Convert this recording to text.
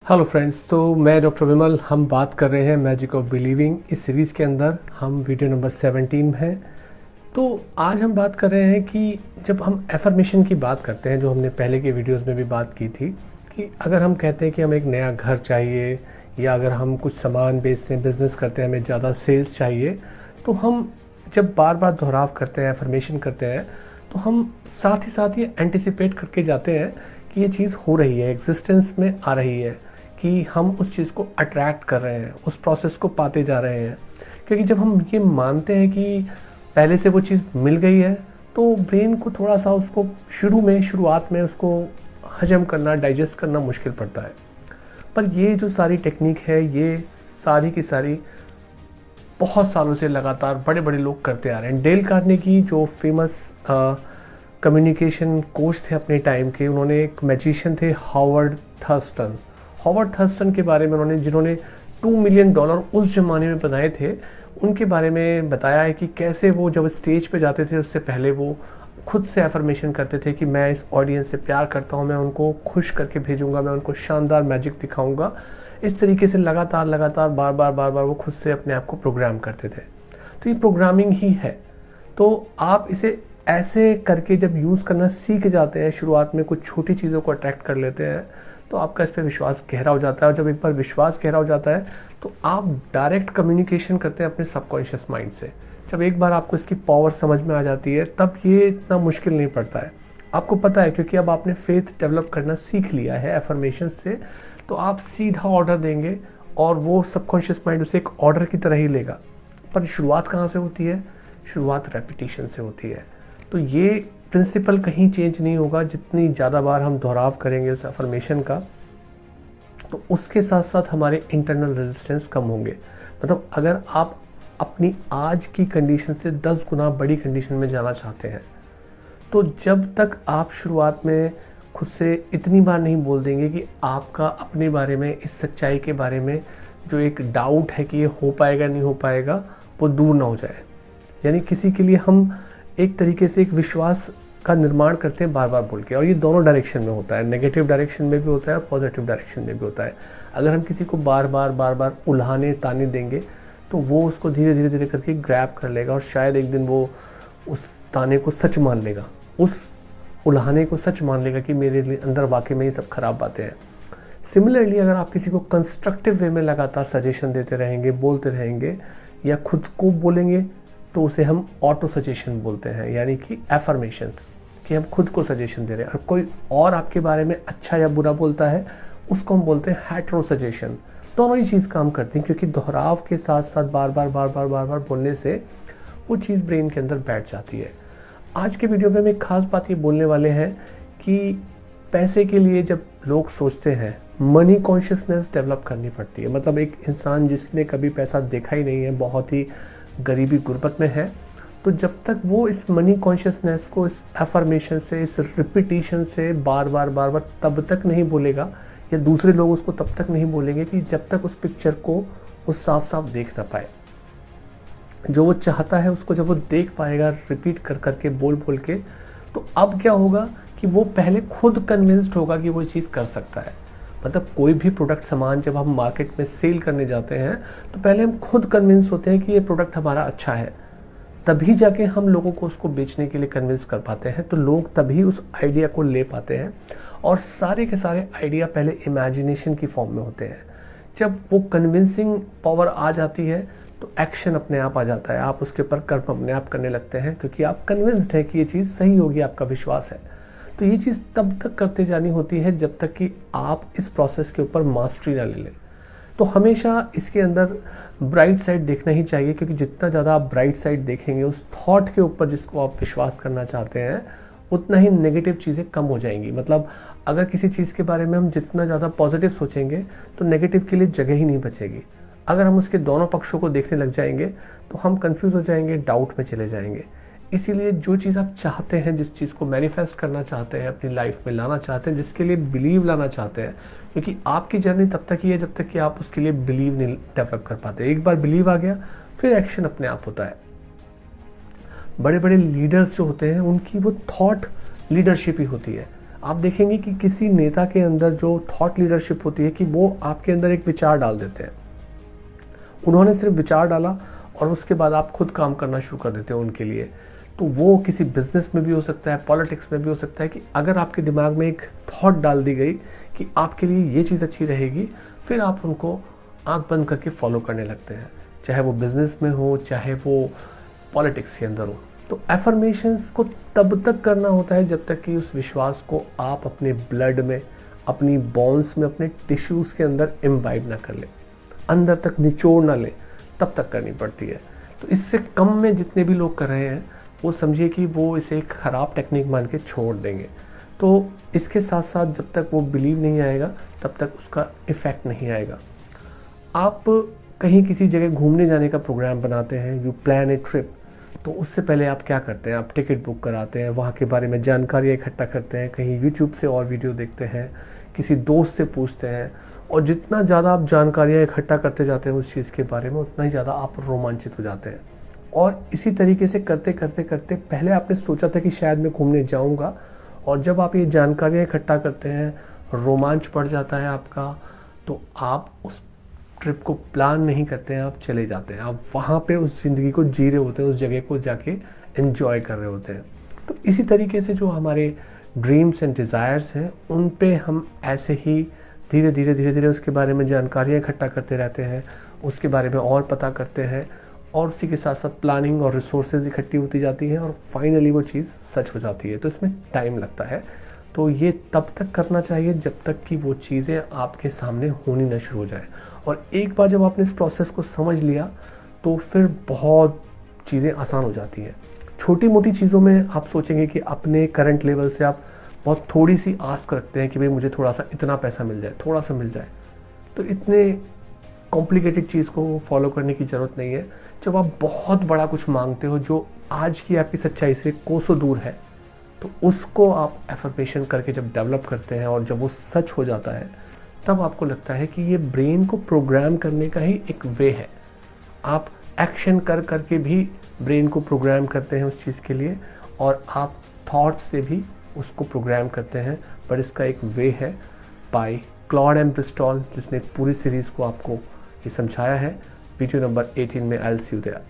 Hello friends, तो मैं doctor विमल। हम बात कर रहे हैं मैजिक ऑफ बिलीविंग। इस सीरीज़ के अंदर हम वीडियो नंबर 17 हैं। तो आज हम बात कर रहे हैं कि जब हम एफर्मेशन की बात करते हैं, जो हमने पहले के वीडियोस में भी बात की थी, कि अगर हम कहते हैं कि हमें एक नया घर चाहिए या अगर हम कुछ सामान बेचते हैं, बिजनेस करते हैं, हमें ज़्यादा सेल्स चाहिए, तो हम जब बार बार दोहराव करते हैं, एफर्मेशन करते हैं, तो हम साथ ही साथ ये एंटिसिपेट करके जाते हैं कि ये चीज़ हो रही है, एग्जिस्टेंस में आ रही है, कि हम उस चीज़ को अट्रैक्ट कर रहे हैं, उस प्रोसेस को पाते जा रहे हैं। क्योंकि जब हम ये मानते हैं कि पहले से वो चीज़ मिल गई है, तो ब्रेन को थोड़ा सा उसको शुरुआत में उसको हजम करना, डाइजेस्ट करना मुश्किल पड़ता है। पर ये जो सारी टेक्निक है, ये सारी की सारी बहुत सालों से लगातार बड़े बड़े लोग करते आ रहे हैं। डेल कार्नेगी जो फेमस कम्युनिकेशन कोच थे अपने टाइम के, उन्होंने एक मैजिशियन थे हावर्ड थर्स्टन के बारे में उन्होंने, जिन्होंने $2 मिलियन उस जमाने में बनाए थे, उनके बारे में बताया है कि कैसे वो जब स्टेज पे जाते थे उससे पहले वो खुद से एफर्मेशन करते थे कि मैं इस ऑडियंस से प्यार करता हूँ, मैं उनको खुश करके भेजूंगा, मैं उनको शानदार मैजिक दिखाऊंगा। इस तरीके से लगातार बार बार वो खुद से अपने आप को प्रोग्राम करते थे। तो ये प्रोग्रामिंग ही है। तो आप इसे ऐसे करके जब यूज़ करना सीख जाते हैं, शुरुआत में कुछ छोटी चीज़ों को अट्रैक्ट कर लेते हैं, तो आपका इस पर विश्वास गहरा हो जाता है। और जब एक बार विश्वास गहरा हो जाता है, तो आप डायरेक्ट कम्युनिकेशन करते हैं अपने सबकॉन्शियस माइंड से। जब एक बार आपको इसकी पावर समझ में आ जाती है, तब ये इतना मुश्किल नहीं पड़ता है। आपको पता है, क्योंकि अब आपने फेथ डेवलप करना सीख लिया है एफर्मेशन से, तो आप सीधा ऑर्डर देंगे और वो सबकॉन्शियस माइंड उसे एक ऑर्डर की तरह ही लेगा। पर शुरुआत कहाँ से होती है? शुरुआत रेपिटेशन से होती है। तो ये प्रिंसिपल कहीं चेंज नहीं होगा। जितनी ज़्यादा बार हम दोहराव करेंगे उस अफर्मेशन का, तो उसके साथ साथ हमारे इंटरनल रेजिस्टेंस कम होंगे। मतलब अगर आप अपनी आज की कंडीशन से 10 गुना बड़ी कंडीशन में जाना चाहते हैं, तो जब तक आप शुरुआत में खुद से इतनी बार नहीं बोल देंगे कि आपका अपने बारे में, इस सच्चाई के बारे में जो एक डाउट है कि ये हो पाएगा नहीं हो पाएगा, वो दूर ना हो जाए। यानी किसी के लिए हम एक तरीके से एक विश्वास का निर्माण करते हैं बार बार बोल के, और ये दोनों डायरेक्शन में होता है। नेगेटिव डायरेक्शन में भी होता है और पॉजिटिव डायरेक्शन में भी होता है। अगर हम किसी को बार बार उल्हाने ताने देंगे, तो वो उसको धीरे धीरे करके ग्रैब कर लेगा और शायद एक दिन वो उस ताने को सच मान लेगा, उस उल्हाने को सच मान लेगा कि मेरे लिए अंदर वाकई में ये सब खराब बातें हैं। सिमिलरली अगर आप किसी को कंस्ट्रक्टिव वे में लगातार सजेशन देते रहेंगे, बोलते रहेंगे या खुद को बोलेंगे, तो उसे हम ऑटो सजेशन बोलते हैं, यानी कि एफर्मेशंस, कि हम खुद को सजेशन दे रहे हैं। और कोई और आपके बारे में अच्छा या बुरा बोलता है, उसको हम बोलते हैं हेटेरो सजेशन। दोनों ही चीज़ काम करती हैं, क्योंकि दोहराव के साथ साथ बार बार बोलने से वो चीज़ ब्रेन के अंदर बैठ जाती है। आज के वीडियो में हम एक खास बात ये बोलने वाले हैं कि पैसे के लिए जब लोग सोचते हैं, मनी कॉन्शियसनेस डेवलप करनी पड़ती है। मतलब एक इंसान जिसने कभी पैसा देखा ही नहीं है, बहुत ही गरीबी गुर्बत में है, तो जब तक वो इस मनी कॉन्शियसनेस को, इस एफर्मेशन से, इस रिपीटिशन से बार बार तब तक नहीं बोलेगा, या दूसरे लोग उसको तब तक नहीं बोलेंगे कि जब तक उस पिक्चर को वो साफ साफ देख ना पाए। जो वो चाहता है उसको जब वो देख पाएगा रिपीट कर करके, बोल के, तो अब क्या होगा कि वो पहले खुद कन्विंस्ड होगा कि वो चीज़ कर सकता है। मतलब कोई भी प्रोडक्ट, सामान जब हम मार्केट में सेल करने जाते हैं, तो पहले हम खुद कन्विंस होते हैं कि ये प्रोडक्ट हमारा अच्छा है, तभी जाके हम लोगों को उसको बेचने के लिए कन्विंस कर पाते हैं। तो लोग तभी उस आइडिया को ले पाते हैं। और सारे के सारे आइडिया पहले इमेजिनेशन की फॉर्म में होते हैं। जब वो कन्विंसिंग पावर आ जाती है, तो एक्शन अपने आप आ जाता है। आप उसके ऊपर कर्म अपने आप करने लगते हैं, क्योंकि आप कन्विंस्ड हैं कि ये चीज़ सही होगी, आपका विश्वास है। तो ये चीज़ तब तक करते जानी होती है जब तक कि आप इस प्रोसेस के ऊपर मास्टरी ना ले लें। तो हमेशा इसके अंदर ब्राइट साइड देखना ही चाहिए, क्योंकि जितना ज़्यादा आप ब्राइट साइड देखेंगे उस थॉट के ऊपर जिसको आप विश्वास करना चाहते हैं, उतना ही नेगेटिव चीज़ें कम हो जाएंगी। मतलब अगर किसी चीज़ के बारे में हम जितना ज़्यादा पॉजिटिव सोचेंगे, तो नेगेटिव के लिए जगह ही नहीं बचेगी। अगर हम उसके दोनों पक्षों को देखने लग जाएंगे, तो हम कंफ्यूज हो जाएंगे, डाउट में चले जाएंगे। इसीलिए जो चीज़ आप चाहते हैं, जिस चीज़ को मैनिफेस्ट करना चाहते हैं, अपनी लाइफ में लाना चाहते हैं, जिसके लिए बिलीव लाना चाहते हैं, क्योंकि आपकी जर्नी तब तक ही है जब तक कि आप उसके लिए बिलीव नहीं डेवलप कर पाते। एक बार बिलीव आ गया, फिर एक्शन अपने आप होता है। बड़े बड़े लीडर्स जो होते हैं, उनकी वो थॉट लीडरशिप ही होती है। आप देखेंगे कि किसी नेता के अंदर जो थॉट लीडरशिप होती है कि वो आपके अंदर एक विचार डाल देते हैं, उन्होंने सिर्फ विचार डाला और उसके बाद आप खुद काम करना शुरू कर देते हो उनके लिए। तो वो किसी बिजनेस में भी हो सकता है, पॉलिटिक्स में भी हो सकता है कि अगर आपके दिमाग में एक थॉट डाल दी गई कि आपके लिए ये चीज़ अच्छी रहेगी, फिर आप उनको आंख बंद करके फॉलो करने लगते हैं, चाहे वो बिजनेस में हो चाहे वो पॉलिटिक्स के अंदर हो। तो एफर्मेशंस को तब तक करना होता है जब तक कि उस विश्वास को आप अपने ब्लड में, अपनी बोन्स में, अपने टिश्यूज़ के अंदर इम्बाइब ना कर ले, अंदर तक निचोड़ ना ले, तब तक करनी पड़ती है। तो इससे कम में जितने भी लोग कर रहे हैं वो समझिए कि वो इसे एक ख़राब टेक्निक मान के छोड़ देंगे। तो इसके साथ साथ जब तक वो बिलीव नहीं आएगा तब तक उसका इफ़ेक्ट नहीं आएगा। आप कहीं किसी जगह घूमने जाने का प्रोग्राम बनाते हैं, यू प्लान ए ट्रिप, तो उससे पहले आप क्या करते हैं, आप टिकट बुक कराते हैं, वहाँ के बारे में जानकारियाँ इकट्ठा करते हैं, कहीं यूट्यूब से और वीडियो देखते हैं, किसी दोस्त से पूछते हैं, और जितना ज़्यादा आप जानकारियाँ इकट्ठा करते जाते हैं उस चीज़ के बारे में, उतना ही ज़्यादा आप रोमांचित हो जाते हैं। और इसी तरीके से करते करते करते पहले आपने सोचा था कि शायद मैं घूमने जाऊँगा, और जब आप ये जानकारियाँ इकट्ठा करते हैं, रोमांच बढ़ जाता है आपका, तो आप उस ट्रिप को प्लान नहीं करते हैं, आप चले जाते हैं, आप वहाँ पे उस ज़िंदगी को जी रहे होते हैं, उस जगह को जाके एंजॉय कर रहे होते हैं। तो इसी तरीके से जो हमारे ड्रीम्स एंड डिज़ायर्स हैं उन पे हम ऐसे ही धीरे धीरे उसके बारे में जानकारियाँ इकट्ठा करते रहते हैं, उसके बारे में और पता करते हैं, और उसी के साथ साथ प्लानिंग और रिसोर्सेज इकट्ठी होती जाती हैं, और फाइनली वो चीज़ सच हो जाती है। तो इसमें टाइम लगता है। तो ये तब तक करना चाहिए जब तक कि वो चीज़ें आपके सामने होनी न शुरू हो जाए। और एक बार जब आपने इस प्रोसेस को समझ लिया तो फिर बहुत चीज़ें आसान हो जाती हैं। छोटी मोटी चीज़ों में आप सोचेंगे कि अपने करंट लेवल से आप बहुत थोड़ी सी आस्क रखते हैं कि भाई मुझे थोड़ा सा इतना पैसा मिल जाए, थोड़ा सा मिल जाए। तो इतने कॉम्प्लिकेटेड चीज़ को फॉलो करने की ज़रूरत नहीं है। जब आप बहुत बड़ा कुछ मांगते हो जो आज की आपकी सच्चाई से कोसों दूर है, तो उसको आप एफर्मेशन करके जब डेवलप करते हैं और जब वो सच हो जाता है, तब आपको लगता है कि ये ब्रेन को प्रोग्राम करने का ही एक वे है। आप एक्शन कर करके भी ब्रेन को प्रोग्राम करते हैं उस चीज़ के लिए, और आप थॉट से भी उसको प्रोग्राम करते हैं। पर इसका एक वे है बाय क्लॉड एम ब्रिस्टॉल, जिसने पूरी सीरीज़ को आपको ये समझाया है। वीडियो नंबर 18 में I will see you there.